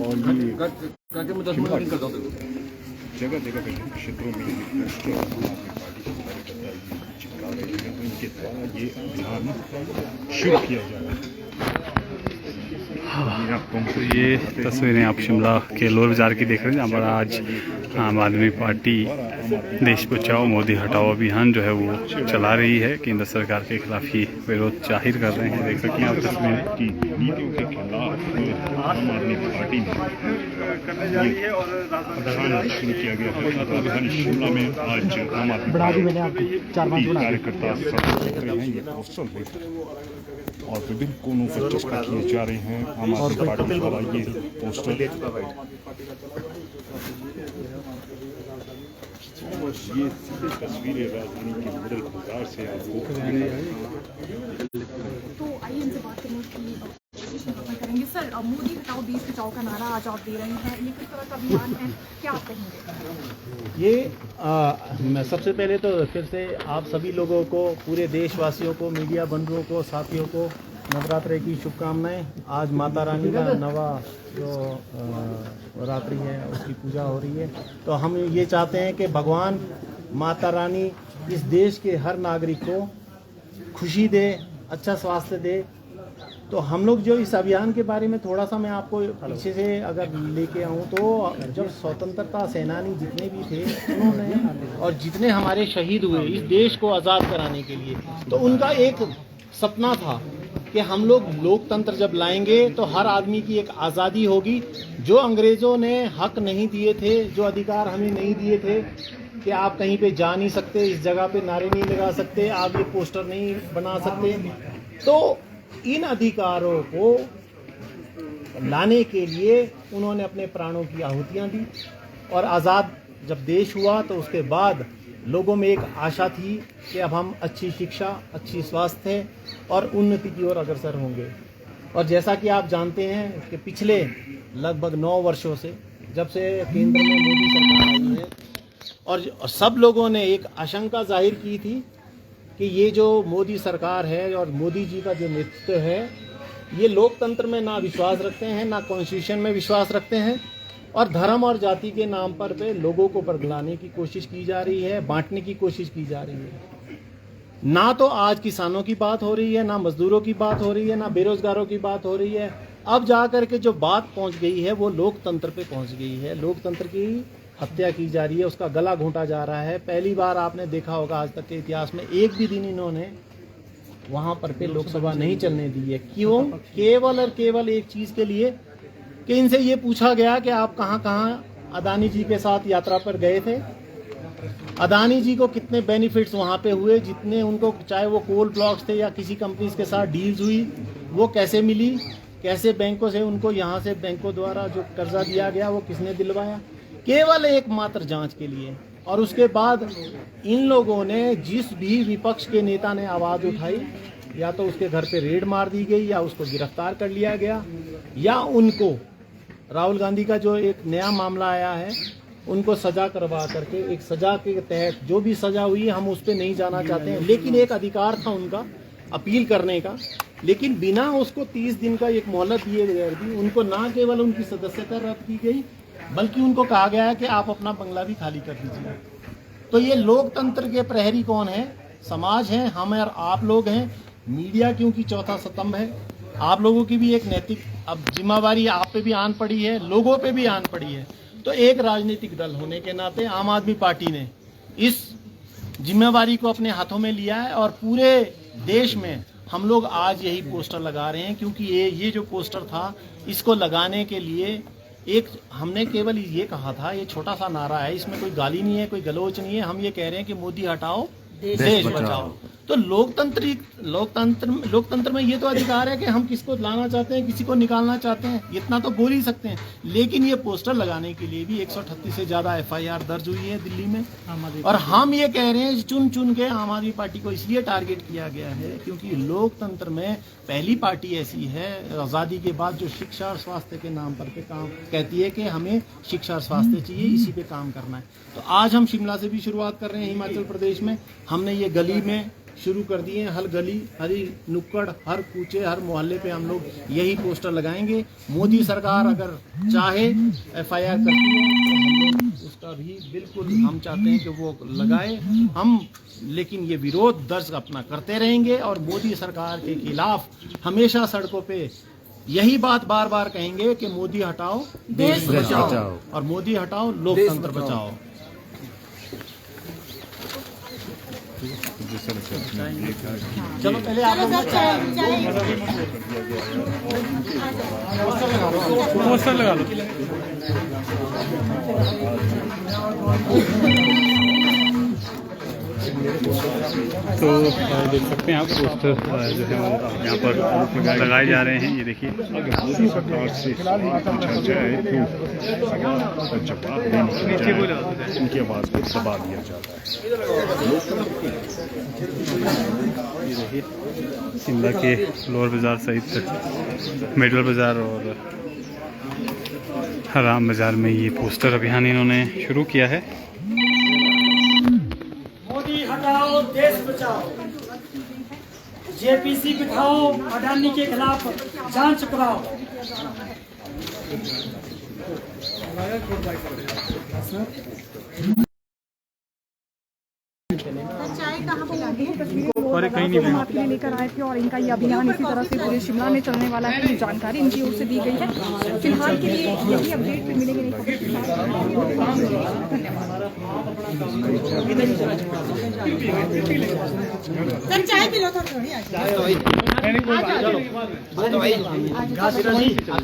और ये जगह जगह पे क्षेत्रों में पोस्टर आम आदमी पार्टी के कार्यकर्ता ये चिपका रहे हैं। उनके द्वारा ये अभियान शुरू किया जा रहा है। तो ये तस्वीरें आप शिमला के लोअर बाजार की देख रहे हैं, जहाँ पर आज आम आदमी पार्टी देश बचाओ मोदी हटाओ अभियान जो है वो चला रही है। केंद्र सरकार के खिलाफ ये विरोध जाहिर कर रहे हैं। देख सकते हैं आप तस्वीरें की नीतियों के खिलाफ आम आदमी पार्टी ने अभियान शुरू किया गया है। राजधानी शिमला में आज आम आदमी पार्टी कार्यकर्ता सड़कों पर उतरे हैं। ये पोस्टर लेकर और विभिन्न कोनों पर चस्पा किए जा रहे हैं आम आदमी पार्टी द्वारा ये पोस्टर। ये सीधी तस्वीरें राजधानी के मिडल बाजार से आपको तो आइए इनसे बात करने की कोशिश करेंगे। सर, मोदी हटाओ देश बचाओ का नारा आज आप दे रहे हैं, ये किस तरह का अभियान है, क्या आप कहेंगे? ये मैं सबसे पहले तो फिर से आप सभी लोगों को, पूरे देशवासियों को, मीडिया बंधुओं को, साथियों को नवरात्रि की शुभकामनाएं। आज माता रानी का नवा जो रात्रि है उसकी पूजा हो रही है। तो हम ये चाहते हैं कि भगवान माता रानी इस देश के हर नागरिक को खुशी दे, अच्छा स्वास्थ्य दे। तो हम लोग जो इस अभियान के बारे में थोड़ा सा मैं आपको पीछे से अगर लेके आऊँ तो जब स्वतंत्रता सेनानी जितने भी थे उन्होंने और जितने हमारे शहीद हुए इस देश को आज़ाद कराने के लिए, तो उनका एक सपना था कि हम लोग लोकतंत्र जब लाएंगे तो हर आदमी की एक आज़ादी होगी। जो अंग्रेज़ों ने हक नहीं दिए थे, जो अधिकार हमें नहीं दिए थे कि आप कहीं पे जा नहीं सकते, इस जगह पे नारे नहीं लगा सकते, आप ये पोस्टर नहीं बना सकते, तो इन अधिकारों को लाने के लिए उन्होंने अपने प्राणों की आहुतियां दी। और आज़ाद जब देश हुआ तो उसके बाद लोगों में एक आशा थी कि अब हम अच्छी शिक्षा, अच्छी स्वास्थ्य और उन्नति की ओर अग्रसर होंगे। और जैसा कि आप जानते हैं कि पिछले लगभग 9 वर्षों से जब से केंद्र में मोदी सरकार आई है और सब लोगों ने एक आशंका जाहिर की थी कि ये जो मोदी सरकार है और मोदी जी का जो नेतृत्व है, ये लोकतंत्र में ना विश्वास रखते हैं, ना कॉन्स्टिट्यूशन में विश्वास रखते हैं, और धर्म और जाति के नाम पर पे लोगों को बरगलाने की कोशिश की जा रही है, बांटने की कोशिश की जा रही है। ना तो आज किसानों की बात हो रही है, ना मजदूरों की बात हो रही है, ना बेरोजगारों की बात हो रही है। अब जा कर के जो बात पहुंच गई है वो लोकतंत्र पे पहुंच गई है। लोकतंत्र की हत्या की जा रही है, उसका गला घोंटा जा रहा है। पहली बार आपने देखा होगा आज तक के इतिहास में एक भी दिन इन्होंने वहां पर पे लोकसभा नहीं चलने दी है। क्यों? केवल और केवल एक चीज के लिए कि इनसे ये पूछा गया कि आप कहां कहां अदानी जी के साथ यात्रा पर गए थे, अदानी जी को कितने बेनिफिट्स वहां पे हुए, जितने उनको, चाहे वो कोल ब्लॉक्स थे या किसी कंपनीज के साथ डील्स हुई, वो कैसे मिली, कैसे बैंकों से उनको यहाँ से बैंकों द्वारा जो कर्जा दिया गया वो किसने दिलवाया, केवल एकमात्र जांच के लिए। और उसके बाद इन लोगों ने जिस भी विपक्ष के नेता ने आवाज उठाई, या तो उसके घर पे रेड मार दी गई, या उसको गिरफ्तार कर लिया गया, या उनको राहुल गांधी का जो एक नया मामला आया है उनको सजा करवा करके, एक सजा के तहत जो भी सजा हुई है हम उस पर नहीं जाना चाहते हैं, लेकिन एक अधिकार था उनका अपील करने का, लेकिन बिना उसको 30 दिन का एक मोहलत दिए बगैर भी उनको ना केवल उनकी सदस्यता रद्द की गई, बल्कि उनको कहा गया है कि आप अपना बंगला भी खाली कर दीजिए। तो ये लोकतंत्र के प्रहरी कौन है? समाज है, हम और आप लोग हैं। मीडिया क्योंकि चौथा स्तंभ है, आप लोगों की भी एक नैतिक अब जिम्मेवारी आप पे भी आन पड़ी है, लोगों पे भी आन पड़ी है। तो एक राजनीतिक दल होने के नाते आम आदमी पार्टी ने इस जिम्मेवारी को अपने हाथों में लिया है और पूरे देश में हम लोग आज यही पोस्टर लगा रहे हैं, क्योंकि ये जो पोस्टर था इसको लगाने के लिए एक हमने केवल ये कहा था, ये छोटा सा नारा है, इसमें कोई गाली नहीं है, कोई गलोच नहीं है। हम ये कह रहे हैं कि मोदी हटाओ देश बचाओ। तो लोकतंत्र में ये तो अधिकार है कि हम किसको लाना चाहते हैं, किसी को निकालना चाहते हैं, इतना तो बोल ही सकते हैं। लेकिन ये पोस्टर लगाने के लिए भी 138 से ज्यादा FIR दर्ज हुई है दिल्ली में। और हम ये कह रहे हैं चुन चुन के आम आदमी पार्टी को इसलिए टारगेट किया गया है क्योंकि लोकतंत्र में पहली पार्टी ऐसी है आज़ादी के बाद जो शिक्षा और स्वास्थ्य के नाम पर काम कहती है कि हमें शिक्षा और स्वास्थ्य चाहिए, इसी पे काम करना है। तो आज हम शिमला से भी शुरुआत कर रहे हैं, हिमाचल प्रदेश में हमने ये गली में शुरू कर दिए हैं। हर गली, हर नुक्कड़, हर कूचे, हर मोहल्ले पे हम लोग यही पोस्टर लगाएंगे। मोदी सरकार अगर चाहे FIR करती है तो हम लोग उसका भी बिल्कुल हम चाहते हैं कि वो लगाए हम, लेकिन ये विरोध दर्ज अपना करते रहेंगे और मोदी सरकार के खिलाफ हमेशा सड़कों पे यही बात बार बार कहेंगे कि मोदी हटाओ देश बचाओ और मोदी हटाओ लोकतंत्र बचाओ। चलो पहले आप लोग पोस्टर लगा लो। तो देख सकते हैं आप पोस्टर जो है वो यहाँ पर लगाए जा रहे हैं। ये देखिए मोदी सरकार से पूछा जाए तो जवाब देने की बजाय उनकी आवाज़ को दबा दिया जाता है। ये देखिए शिमला के लोअर बाज़ार सहित मिडल बाज़ार और हराम बाज़ार में ये पोस्टर अभियान इन्होंने शुरू किया है। मोदी हटाओ देश बचाओ, JPC बिठाओ, अडानी के खिलाफ जांच कराओ। और कहीं नहीं लेकर आए थे और इनका ये अभियान इसी तरह से पूरे शिमला में चलने वाला है। ये जानकारी इनकी ओर से दी गई है। फिलहाल के लिए यही अपडेट फिर मिलेंगे सर चाय पी लो थोड़ी।